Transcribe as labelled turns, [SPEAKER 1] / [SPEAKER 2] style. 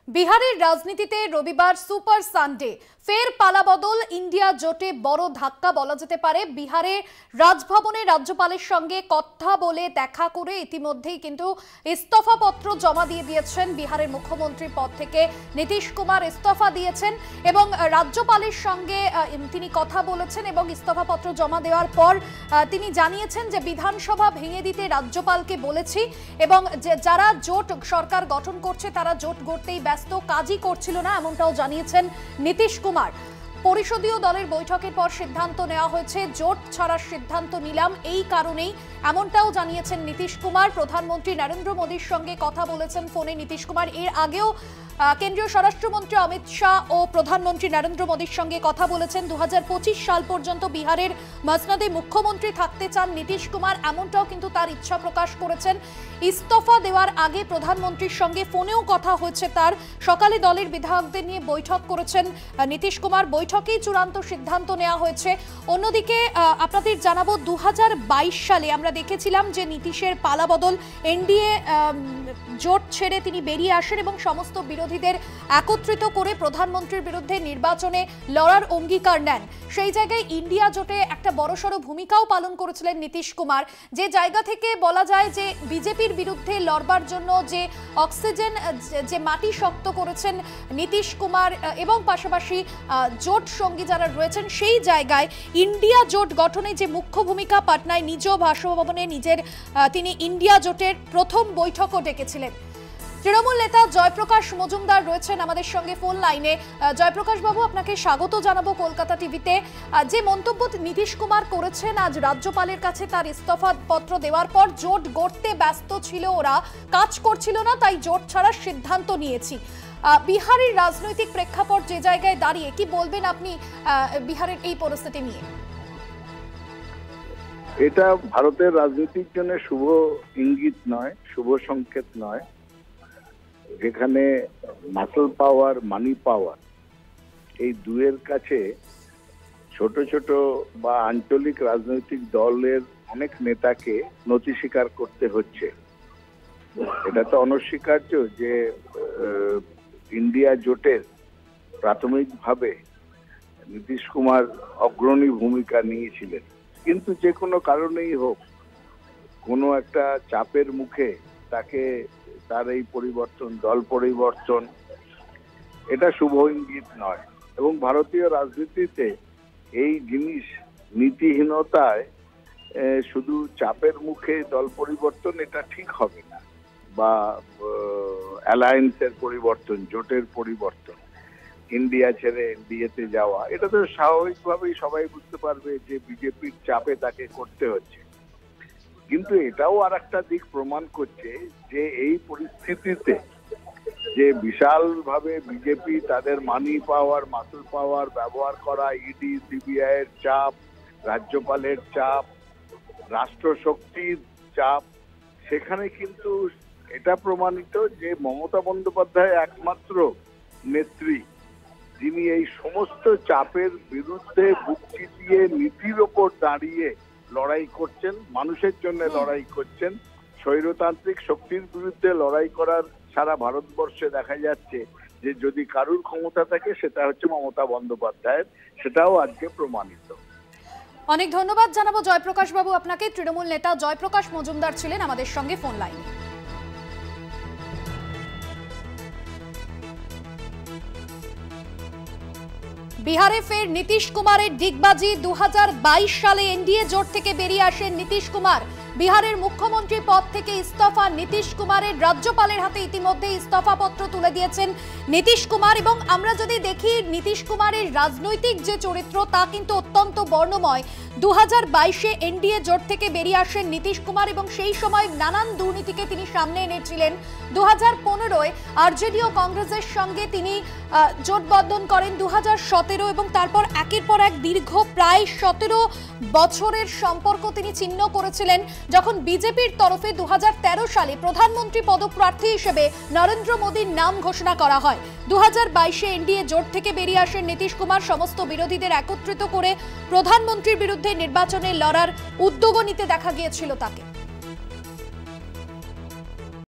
[SPEAKER 1] বিহারের রাজনীতিতে রবিবার সুপার সানডে ফের পালাবদল ইন্ডিয়া জোটে বড় ধাক্কা বলা যেতে পারে। বিহারে রাজভবনে রাজ্যপালের সঙ্গে কথা বলে দেখা করে ইতিমধ্যেই কিন্তু ইস্তফাপত্র জমা দিয়ে দিয়েছেন বিহারের মুখ্যমন্ত্রী পদ থেকে নীতিশ কুমার ইস্তফা দিয়েছেন এবং রাজ্যপালের সঙ্গে তিনি কথা বলেছেন এবং ইস্তফাপত্র জমা দেওয়ার পর তিনি জানিয়েছেন যে বিধানসভা ভেঙে দিতে রাজ্যপালকে বলেছি এবং যারা জোট সরকার গঠন করছে তারা জোট গড়তেই ব্যস্ত, কাজই করছিল না, এমনটাও জানিয়েছেন নীতিশ কুমার। পরিষদীয় দলের বৈঠকের পর সিদ্ধান্ত নেওয়া হয়েছে, জোট ছাড়ার সিদ্ধান্ত নিলাম এই কারণেই, এমনটাও জানিয়েছেন নীতিশ কুমার। প্রধানমন্ত্রী নরেন্দ্র মোদীর সঙ্গে কথা বলেছেন ফোনে নীতিশ কুমার। এর আগেও কেন্দ্রীয় স্বরাষ্ট্রমন্ত্রী অমিত শাহ ও প্রধানমন্ত্রী নরেন্দ্র মোদীর সঙ্গে কথা বলেছেন। 2025 সাল পর্যন্ত বিহারের মসনদে মুখ্যমন্ত্রী থাকতে চান নীতিশ কুমার, এমনটাও কিন্তু তার ইচ্ছা প্রকাশ করেছেন। ইস্তফা দেওয়ার আগে প্রধানমন্ত্রীর সঙ্গে ফোনেও কথা হয়েছে তার। সকালে দলের বিধায়কদের নিয়ে বৈঠক করেছেন নীতিশ কুমার, বৈঠকেই চূড়ান্ত সিদ্ধান্ত নেওয়া হয়েছে। অন্যদিকে আপনাদের জানাবো 2022 সালে আমরা দেখেছিলাম যে নীতিশের পালাবদল এনডিএ জোট ছেড়ে তিনি বেরিয়ে আসেন এবং সমস্ত বিরোধীদের একত্রিত করে প্রধানমন্ত্রীর বিরুদ্ধে নির্বাচনে লড়ার অঙ্গীকার নেন। সেই জায়গায় ইন্ডিয়া জোটে একটা বড়সড় ভূমিকাও পালন করেছিলেন নীতিশ কুমার, যে জায়গা থেকে বলা যায় যে বিজেপির বিরুদ্ধে লড়বার জন্য যে অক্সিজেন, যে মাটি শক্ত করেছেন নীতিশ কুমার এবং পাশাপাশি জোট সঙ্গী যারা রয়েছেন, সেই জায়গায় ইন্ডিয়া জোট গঠনে যে মুখ্য ভূমিকা পাটনায় নিজ বাসভবনে তিনি ইন্ডিয়া জোটের প্রথম বৈঠকও ডেকেছিলেন। তৃণমূল নেতা জয়প্রকাশ মজুমদার রয়েছেন আমাদের সঙ্গে ফোন লাইনে। জয়প্রকাশ বাবু, আপনাকে স্বাগত জানাবো কলকাতা টিভিতে। যে মন্তব্য নীতিশ কুমার করেছেন আজ রাজ্যপালের কাছে তার ইস্তফা পত্র দেওয়ার পর, জোট গড়তে ব্যস্ত ছিল ওরা, কাজ করছিল না, তাই জোট ছাড়ার সিদ্ধান্ত নিয়েছি। বিহারের রাজনৈতিক প্রেক্ষাপট যে জায়গায় দাঁড়িয়ে, কি বলবেন আপনি বিহারের এই পরিস্থিতি নিয়ে?
[SPEAKER 2] এটা ভারতের রাজনীতির জন্য শুভ ইঙ্গিত নয়, শুভ সংকেত নয়, যেখানে মাসল পাওয়ার, মানি পাওয়ার, এই দুয়ের কাছে ছোট ছোট বা আঞ্চলিক রাজনৈতিক দলের অনেক নেতাকে নতি স্বীকার করতে হচ্ছে। এটা তো অনস্বীকার্য যে ইন্ডিয়া জোটের প্রাথমিকভাবে নীতিশ কুমার অগ্রণী ভূমিকা নিয়েছিলেন, কিন্তু যে কোনো কারণেই হোক, কোনো একটা চাপের মুখে তাকে তার এই পরিবর্তন, দল পরিবর্তন, এটা শুভ ইঙ্গিত নয়। এবং ভারতীয় রাজনীতিতে এই জিনিস, নীতিহীনতায় শুধু চাপের মুখে দল পরিবর্তন, এটা ঠিক হবে না, বা অ্যালায়েন্সের পরিবর্তন, জোটের পরিবর্তন, ইন্ডিয়া ছেড়ে এনডিএতে যাওয়া, এটা তো স্বাভাবিকভাবেই সবাই বুঝতে পারবে যে বিজেপির চাপে তাকে করতে হচ্ছে। কিন্তু এটাও আর একটা দিক প্রমাণ করছে যে এই পরিস্থিতিতে যে বিশালভাবে বিজেপি তাদের মানি পাওয়ার, মাসল পাওয়ার ব্যবহার করা, ইডি সিবিআই এর চাপ, রাজ্যপালের চাপ, রাষ্ট্রশক্তির চাপ, সেখানে কিন্তু এটা প্রমাণিত যে মমতা বন্দ্যোপাধ্যায় একমাত্র নেত্রী যিনি এই সমস্ত চাপের বিরুদ্ধে বুক চিতিয়ে নীতির ওপর দাঁড়িয়ে লড়াই করছেন, মানুষের জন্য লড়াই করছেন। স্বৈরতান্ত্রিক শক্তির বিরুদ্ধে লড়াই করার সারা ভারতবর্ষে দেখা যাচ্ছে যে যদি কারুর ক্ষমতা থাকে সেটা হচ্ছে মমতা বন্দ্যোপাধ্যায়ের, সেটাও আজকে প্রমাণিত।
[SPEAKER 1] অনেক ধন্যবাদ জানাবো জয়প্রকাশ বাবু আপনাকে। তৃণমূল নেতা জয়প্রকাশ মজুমদার ছিলেন আমাদের সঙ্গে ফোন লাইনে। বিহারে ফের নীতিশ কুমারের ডিগবাজি। 2022 সালে এনডিএ জোট থেকে বেরিয়ে আসেন নীতিশ কুমার। বিহারের মুখ্যমন্ত্রী পদ থেকে ইস্তফা নীতিশ কুমারের, রাজ্যপালের হাতে ইতিমধ্যে ইস্তফাপত্র তুলে দিয়েছেন নীতিশ কুমার। এবং আমরা যদি দেখি নীতিশ কুমারের রাজনৈতিক যে চরিত্র, তা কিন্তু অত্যন্ত বর্ণময়। 2022-এ এনডিএ জোট থেকে বেরিয়ে আসেন নীতিশ কুমার এবং সেই সময় নানান দুর্নীতিকে তিনি সামনে এনেছিলেন। 2015-এ আরজেডি ও কংগ্রেসের সঙ্গে তিনি জোটবদ্ধন করেন 2017 এবং তারপর একের পর এক দীর্ঘ প্রায় 17 বছরের সম্পর্ক তিনি ছিন্ন করেছিলেন। যখন বিজেপির তরফে 2013 সালে প্রধানমন্ত্রী পদপ্রার্থী হিসেবে নরেন্দ্র মোদীর নাম ঘোষণা করা হয়, 2022-এ এনডিএ জোট থেকে বেরিয়ে আসেন নীতিশ কুমার। সমস্ত বিরোধীদের একত্রিত করে প্রধানমন্ত্রীর বিরুদ্ধে নির্বাচনে লড়ার উদ্যোগ নিতে দেখা গিয়েছিল তাকে।